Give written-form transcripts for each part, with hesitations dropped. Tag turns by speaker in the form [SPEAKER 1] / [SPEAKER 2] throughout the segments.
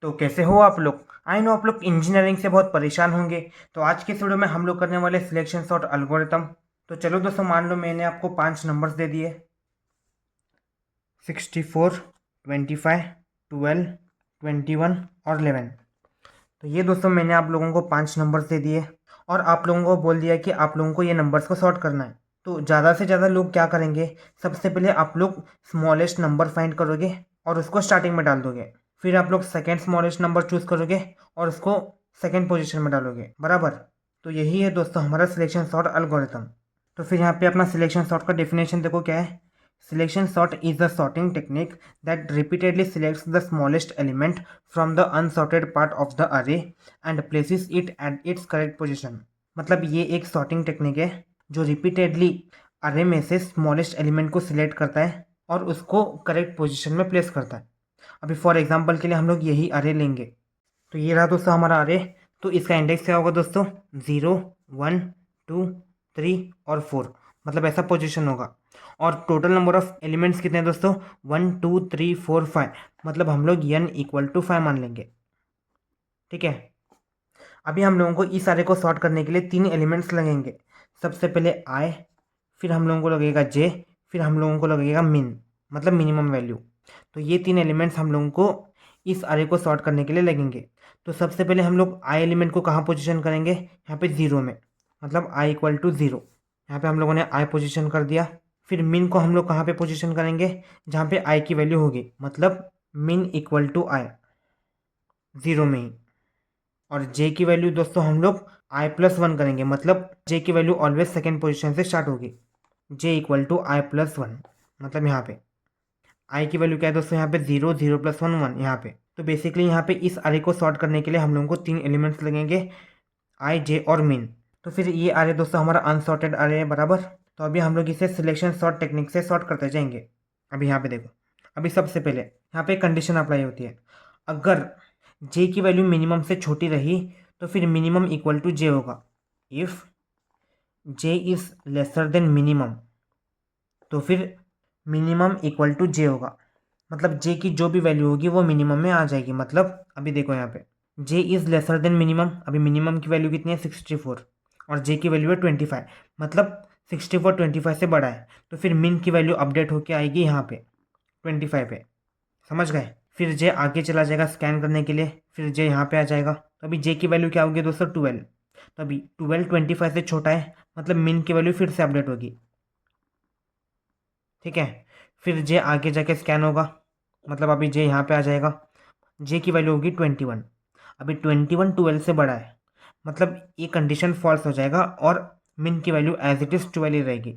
[SPEAKER 1] तो कैसे हो आप लोग। आई नो आप लोग इंजीनियरिंग से बहुत परेशान होंगे। तो आज के इस वीडियो में हम लोग करने वाले सिलेक्शन सॉर्ट एल्गोरिथम। तो चलो दोस्तों, मान लो मैंने आपको 5 नंबर्स दे दिए, 64, 25, 12, 21 और 11। तो ये दोस्तों मैंने आप लोगों को 5 नंबर्स दे दिए और आप लोगों को बोल दिया कि आप लोगों को ये नंबर्स को सॉर्ट करना है। तो ज़्यादा से ज़्यादा लोग क्या करेंगे, सबसे पहले आप लोग स्मॉलेस्ट नंबर फाइंड करोगे और उसको स्टार्टिंग में डाल दोगे। फिर आप लोग सेकेंड स्मॉलेस्ट नंबर चूज करोगे और उसको सेकेंड पोजीशन में डालोगे, बराबर। तो यही है दोस्तों हमारा सिलेक्शन सॉर्ट एल्गोरिथम। तो फिर यहाँ पे अपना सिलेक्शन सॉर्ट का डेफिनेशन देखो क्या है। Selection sort is the sorting technique that repeatedly selects the smallest element from the unsorted part of the array and places it at its correct position। मतलब ये एक sorting टेक्निक है जो repeatedly अरे में से स्मॉलेस्ट एलिमेंट को select करता है और उसको करेक्ट पोजीशन में प्लेस करता है। अभी फॉर एग्जांपल के लिए हम लोग यही अरे लेंगे। तो ये रहा दोस्तों हमारा अरे। तो इसका इंडेक्स क्या होगा दोस्तों, 0, 1, 2, 3 और 4, मतलब ऐसा पोजीशन होगा। और टोटल नंबर ऑफ एलिमेंट्स कितने हैं दोस्तों, 1, 2, 3, 4, 5, मतलब हम लोग n इक्वल टू 5 मान लेंगे। ठीक है। अभी हम लोगों को इस अरे को सॉर्ट करने के लिए 3 एलिमेंट्स लगेंगे। सबसे पहले i, फिर हम लोगों को लगेगा j, फिर हम लोगों को लगेगा min, मतलब मिनिमम वैल्यू। तो ये 3 एलिमेंट्स हम लोगों को इस अरे को सॉर्ट करने के लिए लगेंगे। तो सबसे पहले हम लोग i एलिमेंट को कहाँ पोजीशन करेंगे, यहाँ पे 0 में, मतलब i इक्वल टू 0। यहाँ पे हम लोगों ने i पोजीशन कर दिया। फिर मिन को हम लोग कहाँ पे पोजीशन करेंगे, जहाँ पे i की वैल्यू होगी, मतलब मिन इक्वल टू i, 0 में ही। और j की वैल्यू दोस्तों हम लोग i+1 करेंगे, मतलब j की वैल्यू ऑलवेज सेकेंड पोजीशन से स्टार्ट होगी, j इक्वल टू i+1, मतलब यहाँ पे i की वैल्यू क्या है दोस्तों, यहाँ पे 0, 0+1, 1 यहाँ पे। तो बेसिकली यहाँ पे इस अरे को सॉर्ट करने के लिए हम लोगों को 3 एलिमेंट्स लगेंगे, i, j और min। तो फिर ये अरे दोस्तों हमारा अनसॉर्टेड अरे है, बराबर। तो अभी हम लोग इसे सिलेक्शन सॉर्ट टेक्निक से सॉर्ट करते जाएंगे। अभी यहाँ पे देखो, अभी सबसे पहले यहाँ पे कंडीशन अप्लाई होती है। अगर j की वैल्यू मिनिमम से छोटी रही तो फिर मिनिमम इक्वल टू j होगा। If j is lesser than minimum तो फिर मिनिमम इक्वल टू j होगा, मतलब j की जो भी वैल्यू होगी वो मिनिमम में आ जाएगी। मतलब अभी देखो यहाँ पे j is laser than minimum, अभी मिनिमम की वैल्यू कितनी है 64 और j की वैल्यू है 25, मतलब 64 25 से बड़ा है। तो फिर मिन की वैल्यू अपडेट होके आएगी यहाँ पे 25 पे, समझ गए। फिर j आगे चला जाएगा स्कैन करने के लिए, फिर j यहाँ पे आ जाएगा। तो अभी j की वैल्यू क्या होगी दोस्तों, 12। तो अभी 12 25 से छोटा है, मतलब मिन की वैल्यू फिर से अपडेट होगी। ठीक है। फिर j आगे जाके स्कैन होगा, मतलब अभी j यहाँ पे आ जाएगा, j की वैल्यू होगी 21। अभी 21 12 से बड़ा है, मतलब ये कंडीशन फॉल्स हो जाएगा और मिन की वैल्यू एज इट इज़ 12 ही रहेगी।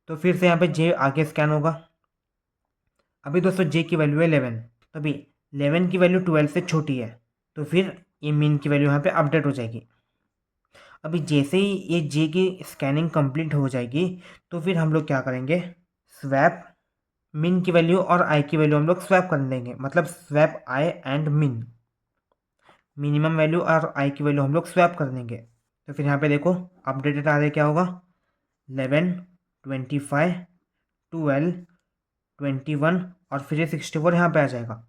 [SPEAKER 1] तो फिर से यहाँ पे j आगे स्कैन होगा। अभी दोस्तों j की वैल्यू है 11, तो अभी 11 की वैल्यू 12 से छोटी है, तो फिर ये मिन की वैल्यू यहाँ पे अपडेट हो जाएगी। अभी जैसे ही ये j की स्कैनिंग कंप्लीट हो जाएगी तो फिर हम लोग क्या करेंगे, स्वैप मिन की वैल्यू और आई की वैल्यू हम लोग स्वैप कर देंगे, मतलब स्वैप आई एंड मिन, मिनिमम वैल्यू और आई की वैल्यू हम लोग स्वैप कर देंगे। तो फिर यहाँ पे देखो अपडेटेड आ रहा है, क्या होगा 11, 25, 12, 21 और फिर ये 64 यहाँ पे आ जाएगा।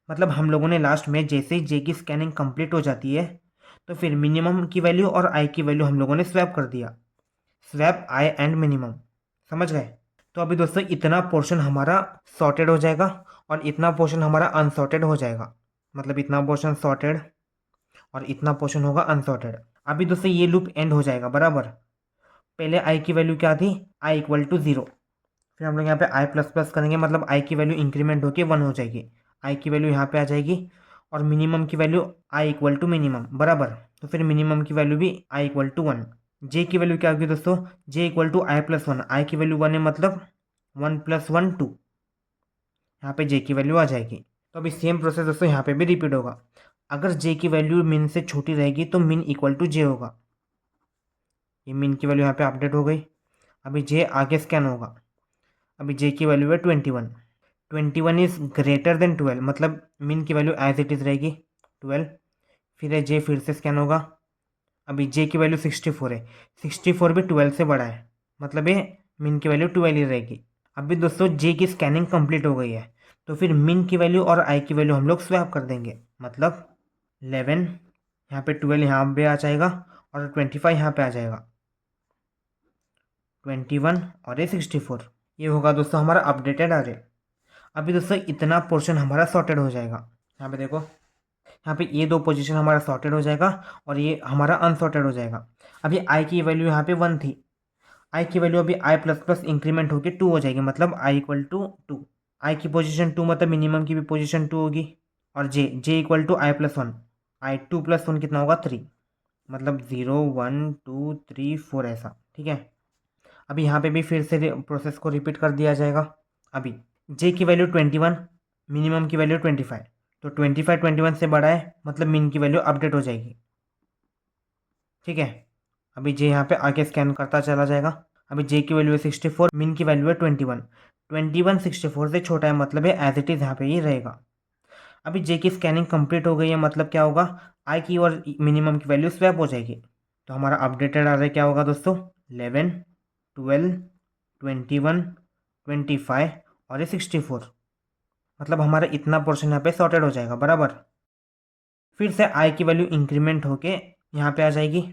[SPEAKER 1] मतलब हम लोगों ने लास्ट में जैसे ही जे की स्कैनिंग कंप्लीट हो जाती है तो फिर मिनिमम की वैल्यू और आई की वैल्यू हम लोगों ने स्वैप कर दिया, स्वैप आई एंड मिनिमम, समझ गए। तो अभी दोस्तों इतना पोर्शन हमारा सॉर्टेड हो जाएगा और इतना पोर्शन हमारा अनसॉर्टेड हो जाएगा, मतलब इतना पोर्शन सॉर्टेड और इतना पोर्शन होगा अनसॉर्टेड। अभी दोस्तों ये लूप एंड हो जाएगा, बराबर। पहले आई की वैल्यू क्या थी, आई इक्वल टू 0, फिर हम लोग यहाँ पे आई प्लस प्लस करेंगे, मतलब आई की वैल्यू इंक्रीमेंट होकर 1 हो जाएगी, आई की वैल्यू यहाँ पे आ जाएगी और मिनिमम की value i equal to minimum, बराबर। तो फिर मिनिमम की वैल्यू भी आई इक्वल टू 1। जे की वैल्यू क्या होगी दोस्तों, जे इक्वल टू आई+1, आई की वैल्यू 1 है, मतलब 1 + 1 2, यहाँ पे जे की वैल्यू आ जाएगी। तो अभी सेम प्रोसेस दोस्तों यहाँ पे भी रिपीट होगा। अगर जे की वैल्यू मिन से छोटी रहेगी तो मिन इक्वल टू जे होगा, ये मिन की वैल्यू यहाँ पे अपडेट हो गई। अभी जे आगे स्कैन होगा, अभी जे की वैल्यू है 21, 21 इज़ ग्रेटर देन 12, मतलब मिन की वैल्यू एज इट इज़ रहेगी 12। फिर है जे फिर से स्कैन होगा, अभी जे की वैल्यू 64 है, 64 भी 12 से बड़ा है, मतलब ये मिन की वैल्यू 12 ही रहेगी। अभी दोस्तों जे की स्कैनिंग कंप्लीट हो गई है, तो फिर मिन की वैल्यू और आई की वैल्यू हम लोग स्वैप कर देंगे, मतलब 11 यहाँ पे 12 यहाँ पे आ जाएगा और 25 यहाँ पे आ जाएगा, 21 और ये 64। ये होगा दोस्तों हमारा अपडेटेड अरे। अभी दोस्तों इतना पोर्शन हमारा सॉर्टेड हो जाएगा। यहाँ पे देखो, यहाँ पे ये दो पोजीशन हमारा सॉर्टेड हो जाएगा और ये हमारा अनसॉर्टेड हो जाएगा। अभी आई की वैल्यू यहाँ पे 1 थी, आई की वैल्यू अभी आई प्लस प्लस इंक्रीमेंट होकर 2 हो जाएगी, मतलब आई इक्वल टू 2। आई की पोजीशन 2 मतलब मिनिमम की भी पोजीशन 2 होगी। और j equal to i plus 1, i 2 plus 1 कितना होगा 3, मतलब 0 1 2 3 4 ऐसा, ठीक है। अभी यहाँ पे भी फिर से प्रोसेस को रिपीट कर दिया जाएगा। अभी जे की वैल्यू 21, मिनिमम की वैल्यू 25, तो 25 21 से बड़ा है, मतलब मिन की वैल्यू अपडेट हो जाएगी, ठीक है। अभी जे यहाँ पे आगे स्कैन करता चला जाएगा। अभी जे की वैल्यू है 64, मिन की वैल्यू है 21, 21 64 से छोटा है, मतलब है एज इट इज़ यहाँ पे ही रहेगा। अभी जे की स्कैनिंग कंप्लीट हो गई है, मतलब क्या होगा, आई की और मिनिमम की वैल्यू स्वैप हो जाएगी। तो हमारा अपडेटेड आ रहा है क्या होगा दोस्तों, 11 12 21 25 और ये 64, मतलब हमारा इतना पोर्शन यहाँ पे सॉर्टेड हो जाएगा बराबर। फिर से आई की वैल्यू इंक्रीमेंट होके यहाँ पे आ जाएगी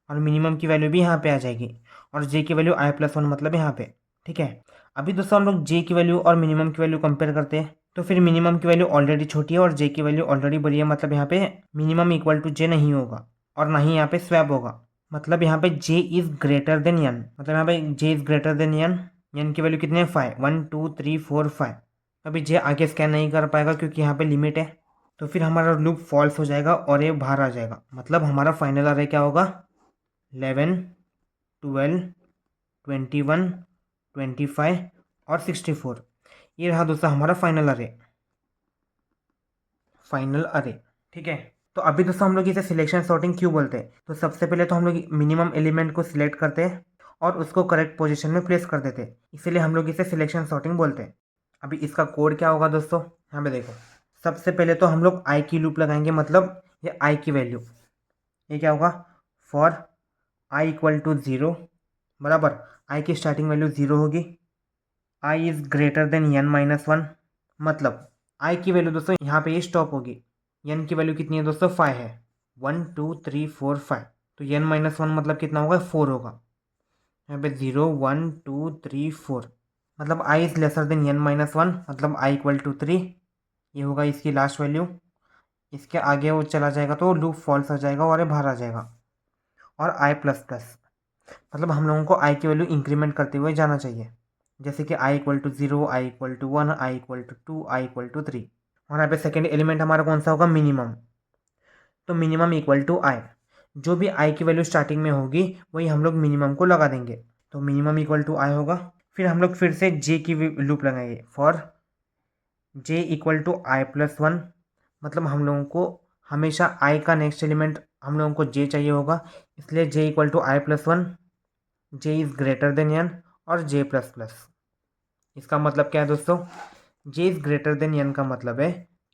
[SPEAKER 1] और मिनिमम की वैल्यू भी यहाँ पे आ जाएगी और जे की वैल्यू आई प्लस 1 मतलब यहाँ पे, ठीक है। अभी दोस्तों हम लोग जे की वैल्यू और मिनिमम की वैल्यू कंपेयर करते हैं, तो फिर मिनिमम की वैल्यू ऑलरेडी छोटी है और जे की वैल्यू ऑलरेडी बड़ी है, मतलब यहाँ पे मिनिमम इक्वल टू जे नहीं होगा और ना ही यहाँ पे स्वैप होगा, मतलब यहाँ पे जे इज ग्रेटर देन यन, मतलब यहाँ पे जे इज ग्रेटर देन यन। यन की वैल्यू कितनी है 5, 1 2 3 4 5। अभी जे आगे स्कैन नहीं कर पाएगा क्योंकि यहाँ पे लिमिट है, तो फिर हमारा लूप फॉल्स हो जाएगा और ये बाहर आ जाएगा, मतलब हमारा फाइनल अरे क्या होगा, 11 12 21 25 और 64। ये रहा दोस्तों हमारा फाइनल अरे, फाइनल अरे, ठीक है। तो अभी दोस्तों हम लोग इसे सिलेक्शन सॉर्टिंग क्यों बोलते हैं, तो सबसे पहले तो हम लोग मिनिमम एलिमेंट को सिलेक्ट करते हैं और उसको करेक्ट पोजीशन में प्लेस कर देते हैं, इसीलिए हम लोग इसे सिलेक्शन सॉर्टिंग बोलते हैं। अभी इसका कोड क्या होगा दोस्तों, यहाँ पे देखो, सबसे पहले तो हम लोग आई की लूप लगाएंगे, मतलब ये आई की वैल्यू, ये क्या होगा, फॉर आई इक्वल टू 0 बराबर, आई की स्टार्टिंग वैल्यू 0 होगी, i is greater than n minus 1, मतलब आई की वैल्यू दोस्तों यहाँ पे ये स्टॉप होगी। n की वैल्यू कितनी है दोस्तों 5 है, 1 2 3 4 5, तो n माइनस 1 मतलब कितना होगा 4 होगा, यहाँ पे 0 1 2 3 4, मतलब i is lesser than n minus 1, मतलब आई इक्वल टू 3, ये होगा इसकी लास्ट वैल्यू। इसके आगे वो चला जाएगा तो लूप फॉल्स हो जाएगा और ये बाहर आ जाएगा। और आई प्लस प्लस, मतलब हम लोगों को आई की वैल्यू इंक्रीमेंट करते हुए जाना चाहिए, जैसे कि i equal to 0, i equal to 1, i equal to 2, i equal to 3। और यहाँ पे सेकेंड एलिमेंट हमारा कौन सा होगा, मिनिमम, तो मिनिमम इक्वल टू आई, जो भी आई की वैल्यू स्टार्टिंग में होगी वही हम लोग मिनिमम को लगा देंगे, तो मिनिमम इक्वल टू आई होगा। फिर हम लोग फिर से जे की लूप लगाएंगे, for j equal to i plus 1, मतलब हम लोगों को हमेशा आई का नेक्स्ट एलिमेंट हम लोगों को जे चाहिए होगा, इसलिए j equal to i plus 1, j is greater than n और जे प्लस प्लस। इसका मतलब क्या है दोस्तों, j is greater than n का मतलब है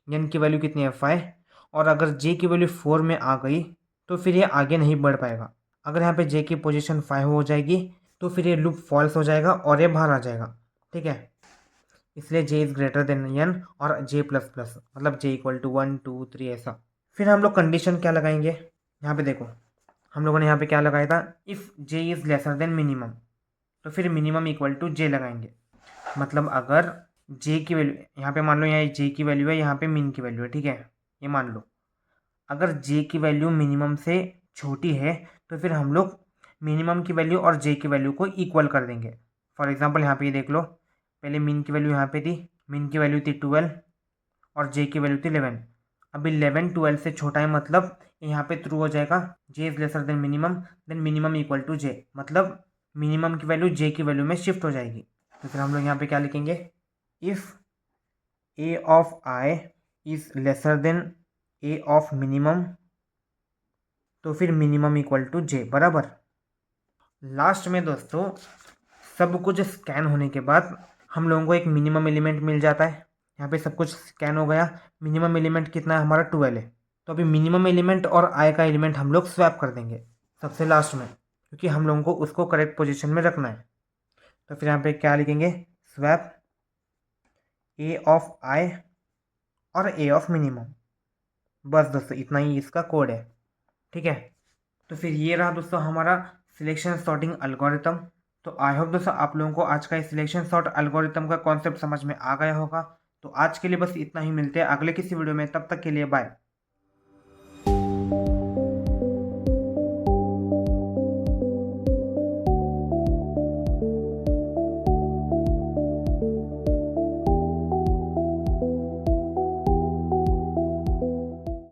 [SPEAKER 1] एन की वैल्यू कितनी है 5, और अगर जे की वैल्यू 4 में आ गई तो फिर ये आगे नहीं बढ़ पाएगा। अगर यहाँ पे जे की पोजीशन 5 हो जाएगी तो फिर ये लूप फॉल्स हो जाएगा और ये बाहर आ जाएगा, ठीक है। इसलिए जे इज़ ग्रेटर देन एन और जे प्लस प्लस, मतलब जे इक्वल टू 1 2 3 ऐसा। फिर हम लोग कंडीशन क्या लगाएंगे, यहाँ पे देखो हम लोगों ने यहाँ पे क्या लगाया था, if J is laser than minimum, तो फिर मिनिमम इक्वल टू जे लगाएंगे, मतलब अगर जे की वैल्यू यहाँ पे मान लो, यहाँ जे की वैल्यू है, यहाँ पे मिन की वैल्यू है, ठीक है, ये मान लो अगर जे की वैल्यू मिनिमम से छोटी है तो फिर हम लोग मिनिमम की वैल्यू और जे की वैल्यू को इक्वल कर देंगे। फॉर एग्जांपल यहाँ पे ये देख लो, पहले मिन की वैल्यू यहाँ पे थी, मिन की वैल्यू थी 12 और जे की वैल्यू थी 11। अब 11 12 से छोटा है, मतलब यहाँ पे थ्रू हो जाएगा, j is lesser than minimum equal to j, मतलब मिनिमम की वैल्यू जे की वैल्यू में शिफ्ट हो जाएगी। तो फिर हम लोग यहाँ पे क्या लिखेंगे, if A of I is lesser then A of minimum, तो फिर मिनिमम इक्वल टू जे बराबर। लास्ट में दोस्तों सब कुछ स्कैन होने के बाद हम लोगों को एक मिनिमम एलिमेंट मिल जाता है। यहाँ पे सब कुछ स्कैन हो गया, मिनिमम एलिमेंट कितना है हमारा 12 है, तो अभी मिनिमम एलिमेंट और आई का एलिमेंट हम लोग स्वैप कर देंगे सबसे लास्ट में, क्योंकि हम लोगों को उसको करेक्ट पोजीशन में रखना है। तो फिर यहाँ पे क्या लिखेंगे, स्वैप ए ऑफ आई और ए ऑफ मिनिमम। बस दोस्तों इतना ही इसका कोड है। ठीक है, तो फिर ये रहा दोस्तों हमारा सिलेक्शन सॉर्टिंग एल्गोरिथम। तो आई होप दोस्तों आप लोगों को आज का सिलेक्शन सॉर्ट एल्गोरिथम का कॉन्सेप्ट समझ में आ गया होगा। तो आज के लिए बस इतना ही, मिलते हैं अगले किसी वीडियो में, तब तक के लिए बाय।